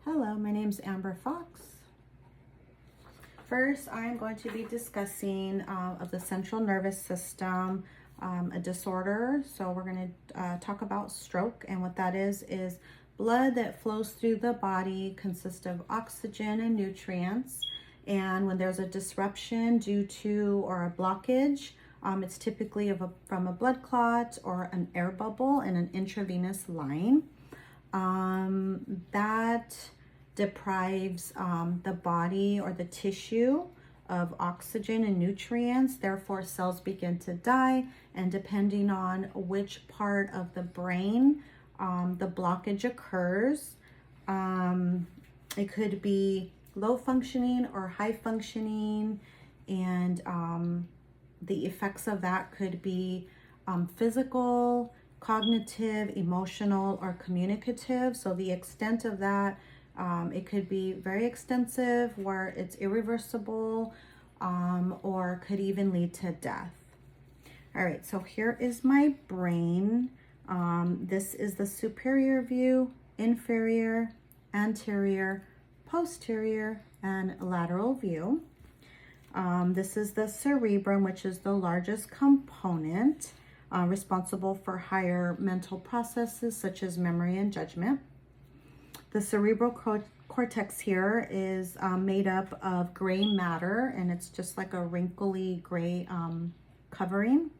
Hello, my name is Amber Fox. First, I'm going to be discussing of the central nervous system, a disorder. So we're going to talk about stroke, and what that is blood that flows through the body consists of oxygen and nutrients. And when there's a disruption due to or a blockage, it's typically from a blood clot or an air bubble in an intravenous line. That deprives the body or the tissue of oxygen and nutrients. Therefore, cells begin to die, and depending on which part of the brain the blockage occurs, it could be low functioning or high functioning, and the effects of that could be physical, cognitive, emotional, or communicative. So the extent of that, it could be very extensive where it's irreversible, or could even lead to death. All right, so here is my brain. This is the superior view, inferior, anterior, posterior, and lateral view. This is the cerebrum, which is the largest component, responsible for higher mental processes such as memory and judgment. The cerebral cortex here is made up of gray matter, and it's just like a wrinkly gray covering.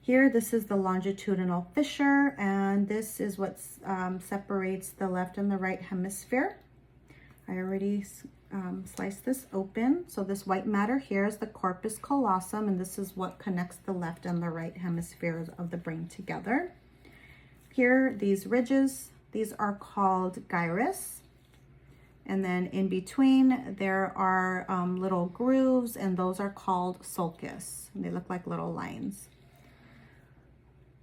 Here, this is the longitudinal fissure, and this is what separates the left and the right hemisphere. I already sliced this open. So this white matter here is the corpus callosum, and this is what connects the left and the right hemispheres of the brain together. Here, these ridges, these are called gyrus. And then in between, there are little grooves, and those are called sulcus. And they look like little lines.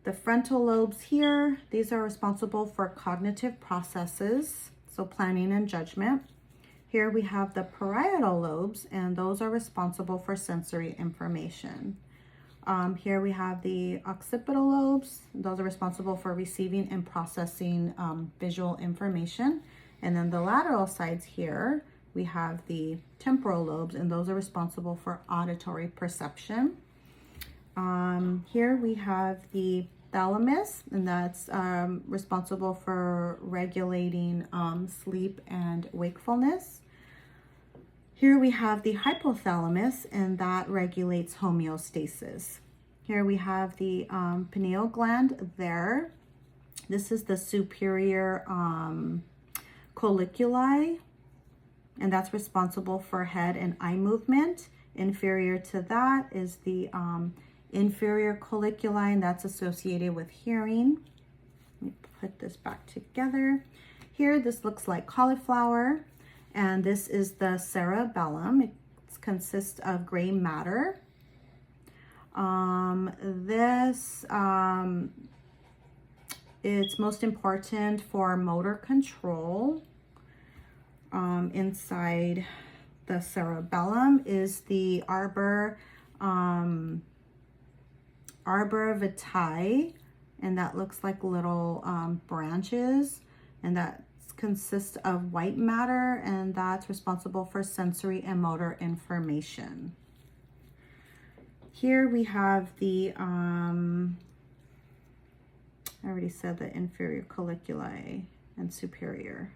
The frontal lobes here, these are responsible for cognitive processes, so planning and judgment. Here we have the parietal lobes, and those are responsible for sensory information. Here we have the occipital lobes. Those are responsible for receiving and processing visual information. And then the lateral sides here, we have the temporal lobes, and those are responsible for auditory perception. Here we have the thalamus, and that's responsible for regulating sleep and wakefulness. Here we have the hypothalamus, and that regulates homeostasis. Here we have the pineal gland there. This is the superior colliculi, and that's responsible for head and eye movement. Inferior to that is the inferior colliculi, and that's associated with hearing. Let me put this back together. Here, this looks like cauliflower, and this is the cerebellum. It consists of gray matter. It's most important for motor control. Inside the cerebellum is the arbor vitae, and that looks like little branches, and that consists of white matter, and that's responsible for sensory and motor information. Here we have the I already said the inferior colliculi and superior.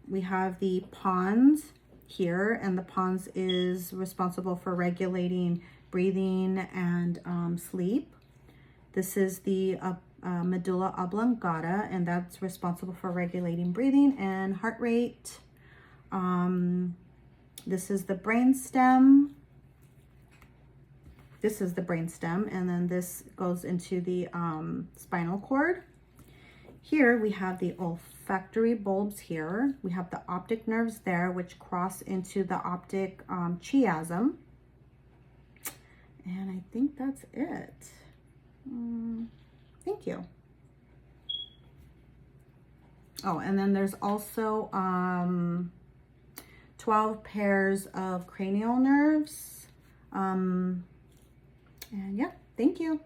We have the pons here, and the pons is responsible for regulating breathing and sleep. This is the medulla oblongata, and that's responsible for regulating breathing and heart rate. This is the brainstem. This is the brainstem, and then this goes into the spinal cord. Here we have the olfactory bulbs here. We have the optic nerves there, which cross into the optic chiasm. And I think that's it. Thank you. Oh, and then there's also 12 pairs of cranial nerves. And yeah, thank you.